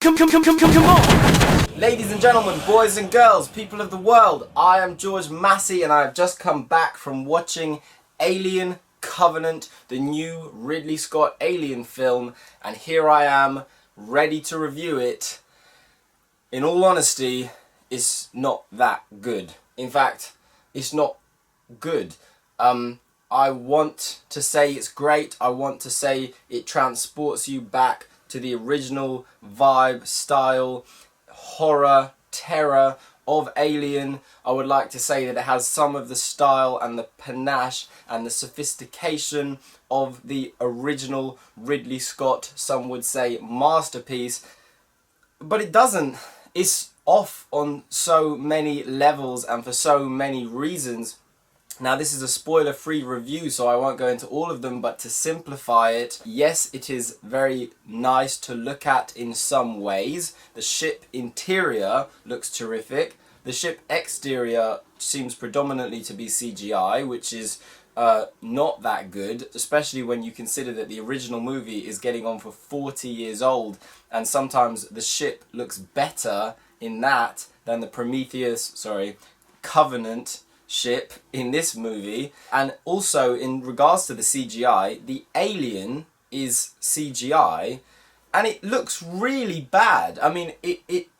Come on! Ladies and gentlemen, boys and girls, people of the world, I am George Massey and I have just come back from watching Alien Covenant, the new Ridley Scott Alien film, and here I am, ready to review it. In all honesty, it's not that good. In fact, it's not good. I want to say it's great. I want to say it transports you back to the original vibe, style, horror, terror of Alien. I would like to say that it has some of the style and the panache and the sophistication of the original Ridley Scott, some would say, masterpiece. But it doesn't. It's off on so many levels and for so many reasons. Now, this is a spoiler-free review, so I won't go into all of them, but to simplify it, yes, it is very nice to look at in some ways. The ship interior looks terrific. The ship exterior seems predominantly to be CGI, which is not that good, especially when you consider that the original movie is getting on for 40 years old, and sometimes the ship looks better in that than the Covenant ship in this movie. And also in regards to the CGI, the alien is CGI and it looks really bad. I mean,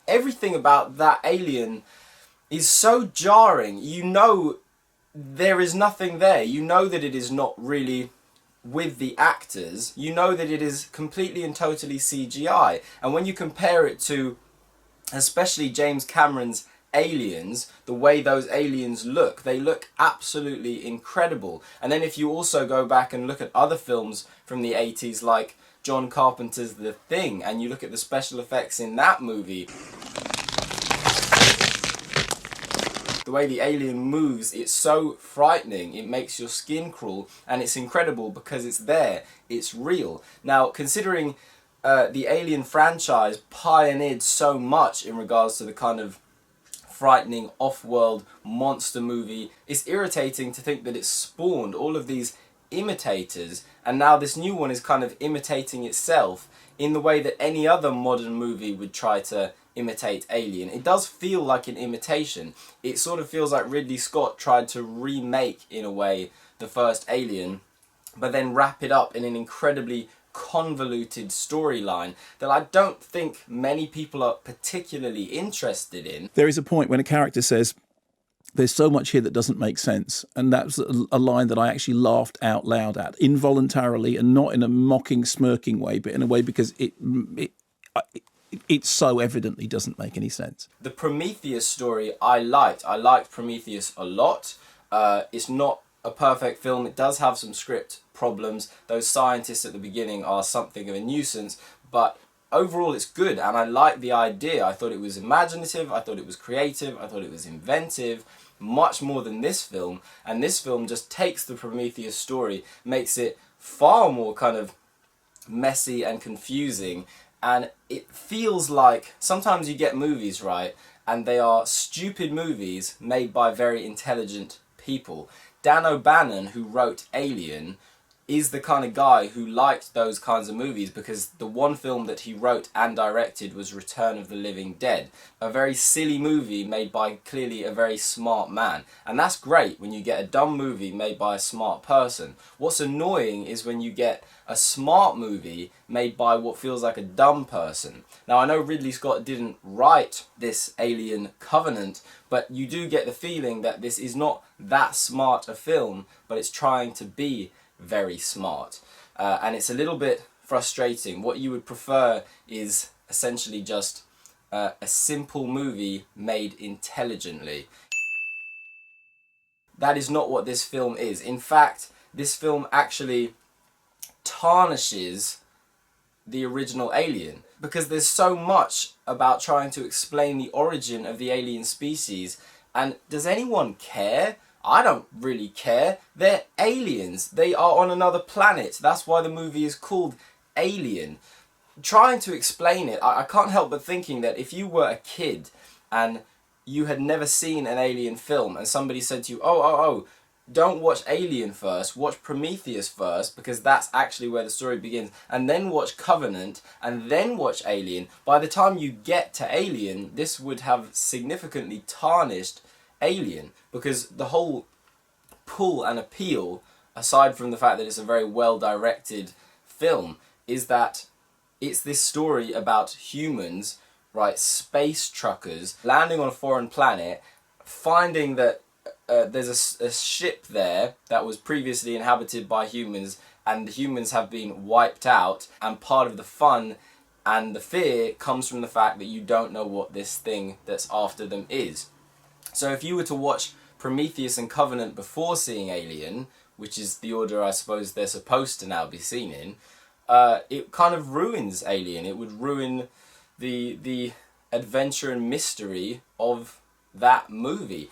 everything about that alien is so jarring. You know there is nothing there. You know that it is not really with the actors. You know that it is completely and totally CGI. And when you compare it to especially James Cameron's Aliens, the way those aliens look, they look absolutely incredible. And then if you also go back and look at other films from the 80s like John Carpenter's The Thing, and you look at the special effects in that movie, the way the alien moves, it's so frightening, it makes your skin crawl, and it's incredible because it's there, it's real. Now, considering the Alien franchise pioneered so much in regards to the kind of frightening off-world monster movie, it's irritating to think that it's spawned all of these imitators, and now this new one is kind of imitating itself in the way that any other modern movie would try to imitate Alien. It does feel like an imitation. It sort of feels like Ridley Scott tried to remake, in a way, the first Alien, but then wrap it up in an incredibly convoluted storyline that I don't think many people are particularly interested in. There is a point when a character says, "There's so much here that doesn't make sense," and that's a line that I actually laughed out loud at, involuntarily, and not in a mocking, smirking way, but in a way because it so evidently doesn't make any sense. The Prometheus story I liked. I liked Prometheus a lot. It's not a perfect film. It does have some script problems. Those scientists at the beginning are something of a nuisance, but overall it's good, and I like the idea. I thought it was imaginative, I thought it was creative, I thought it was inventive, much more than this film. And this film just takes the Prometheus story, makes it far more kind of messy and confusing, and it feels like sometimes you get movies, right, and they are stupid movies made by very intelligent people. Dan O'Bannon, who wrote Alien, is the kind of guy who liked those kinds of movies because the one film that he wrote and directed was Return of the Living Dead, a very silly movie made by clearly a very smart man. And that's great when you get a dumb movie made by a smart person. What's annoying is when you get a smart movie made by what feels like a dumb person. Now, I know Ridley Scott didn't write this Alien Covenant, but you do get the feeling that this is not that smart a film, but it's trying to be very smart. And it's a little bit frustrating. What you would prefer is essentially just a simple movie made intelligently. That is not what this film is. In fact, this film actually tarnishes the original Alien, because there's so much about trying to explain the origin of the alien species, and does anyone care? I don't really care. They're aliens. They are on another planet. That's why the movie is called Alien. Trying to explain it, I can't help but thinking that if you were a kid and you had never seen an alien film and somebody said to you, oh, don't watch Alien first, watch Prometheus first, because that's actually where the story begins, and then watch Covenant, and then watch Alien. By the time you get to Alien, this would have significantly tarnished Alien, because the whole pull and appeal, aside from the fact that it's a very well directed film, is that it's this story about humans, right, space truckers, landing on a foreign planet, finding that there's a ship there that was previously inhabited by humans, and the humans have been wiped out, and part of the fun and the fear comes from the fact that you don't know what this thing that's after them is. So if you were to watch Prometheus and Covenant before seeing Alien, which is the order I suppose they're supposed to now be seen in, it kind of ruins Alien. It would ruin the adventure and mystery of that movie.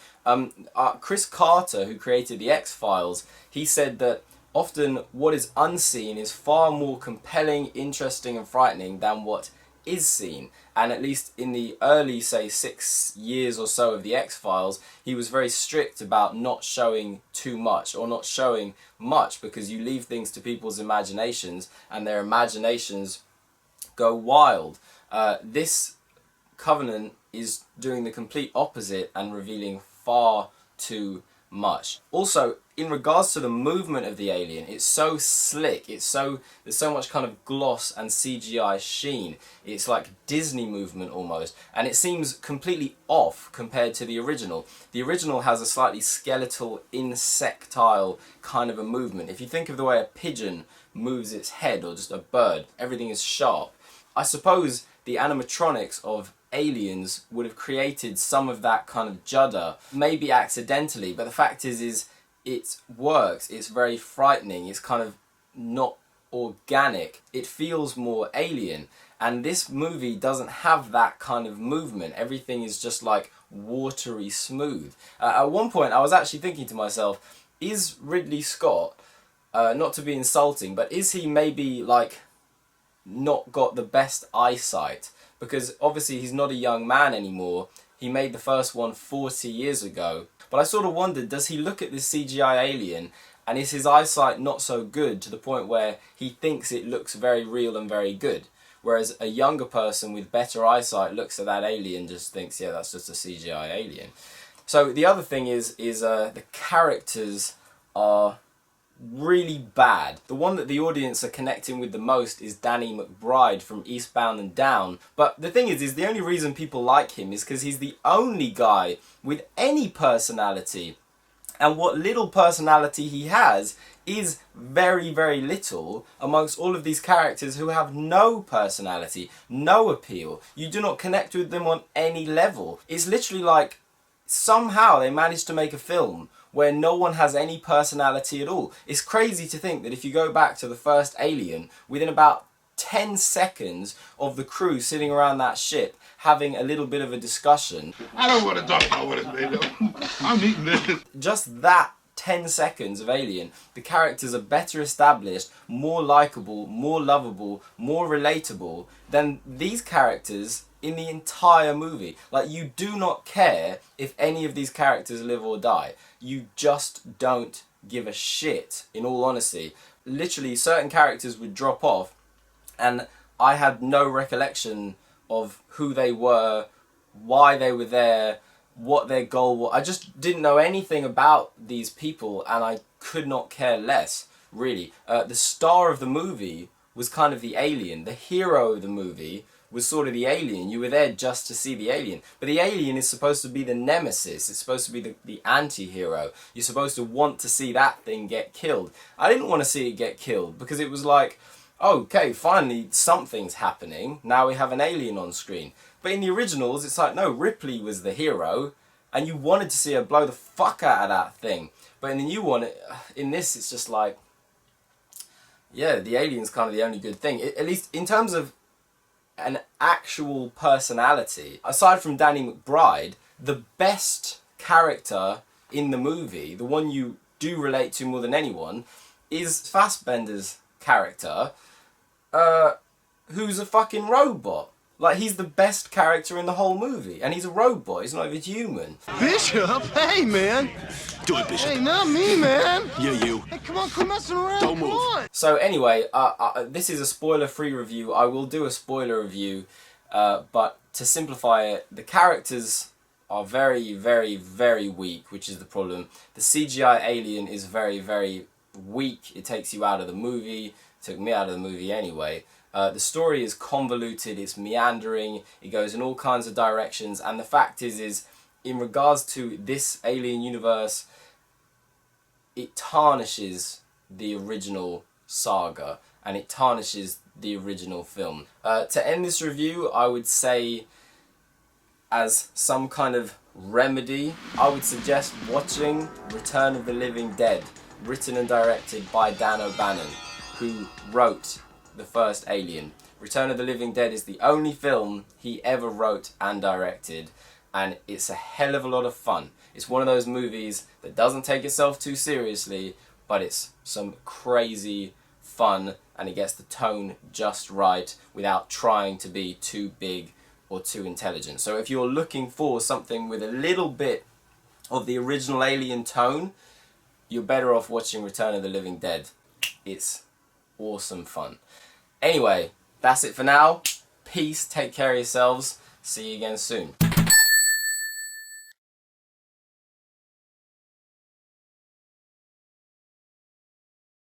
Chris Carter, who created the X-Files, he said that often what is unseen is far more compelling, interesting and frightening than what is seen. And at least in the early, say, 6 years or so of the X-Files, he was very strict about not showing too much or not showing much, because you leave things to people's imaginations and their imaginations go wild. This Covenant is doing the complete opposite and revealing far too much. Also, in regards to the movement of the alien, it's so slick, there's so much kind of gloss and CGI sheen. It's like Disney movement almost, and it seems completely off compared to the original. The original has a slightly skeletal, insectile kind of a movement. If you think of the way a pigeon moves its head, or just a bird, everything is sharp. I suppose the animatronics of Aliens would have created some of that kind of judder, maybe accidentally, but the fact is it works. It's very frightening. It's kind of not organic. It feels more alien, and this movie doesn't have that kind of movement. Everything is just like watery smooth. At one point I was actually thinking to myself, is Ridley Scott, not to be insulting, but is he maybe like not got the best eyesight? Because obviously he's not a young man anymore. He made the first one 40 years ago. But I sort of wondered, does he look at this CGI alien and is his eyesight not so good to the point where he thinks it looks very real and very good? Whereas a younger person with better eyesight looks at that alien and just thinks, yeah, that's just a CGI alien. So the other thing is the characters are really bad. The one that the audience are connecting with the most is Danny McBride from Eastbound Down. But the thing is the only reason people like him is because he's the only guy with any personality. And what little personality he has is very, very little amongst all of these characters who have no personality, no appeal. You do not connect with them on any level. It's literally like somehow they managed to make a film where no one has any personality at all. It's crazy to think that if you go back to the first Alien, within about 10 seconds of the crew sitting around that ship having a little bit of a discussion. I don't want to talk about what it's made of. I'm eating this. Just that 10 seconds of Alien, the characters are better established, more likeable, more lovable, more relatable than these characters in the entire movie. Like, you do not care if any of these characters live or die. You just don't give a shit, in all honesty. Literally, certain characters would drop off, and I had no recollection of who they were, why they were there, what their goal was. I just didn't know anything about these people, and I could not care less, really. The star of the movie was kind of the alien. The hero of the movie was sort of the alien. You were there just to see the alien. But the alien is supposed to be the nemesis. It's supposed to be the anti-hero. You're supposed to want to see that thing get killed. I didn't want to see it get killed because it was like, okay, finally something's happening. Now we have an alien on screen. But in the originals, it's like, no, Ripley was the hero, and you wanted to see her blow the fuck out of that thing. But in the new one, in this, it's just like, yeah, the alien's kind of the only good thing. At least in terms of an actual personality, aside from Danny McBride, the best character in the movie, the one you do relate to more than anyone, is Fassbender's character, who's a fucking robot. Like, he's the best character in the whole movie. And he's a road boy, he's not even human. Bishop? Hey, man. Do it, Bishop. Hey, not me, man. Yeah, you. Hey, come on, quit messing around. Don't move. Come on. So anyway, this is a spoiler-free review. I will do a spoiler review, but to simplify it, the characters are very, very, very weak, which is the problem. The CGI alien is very, very weak. It takes you out of the movie. It took me out of the movie anyway. The story is convoluted, it's meandering, it goes in all kinds of directions, and the fact is in regards to this alien universe, it tarnishes the original saga, and it tarnishes the original film. To end this review, I would say, as some kind of remedy, I would suggest watching Return of the Living Dead, written and directed by Dan O'Bannon, who wrote the first Alien. Return of the Living Dead is the only film he ever wrote and directed, and it's a hell of a lot of fun. It's one of those movies that doesn't take itself too seriously, but it's some crazy fun, and it gets the tone just right without trying to be too big or too intelligent. So if you're looking for something with a little bit of the original Alien tone, you're better off watching Return of the Living Dead. It's awesome fun. Anyway, that's it for now. Peace, take care of yourselves. See you again soon.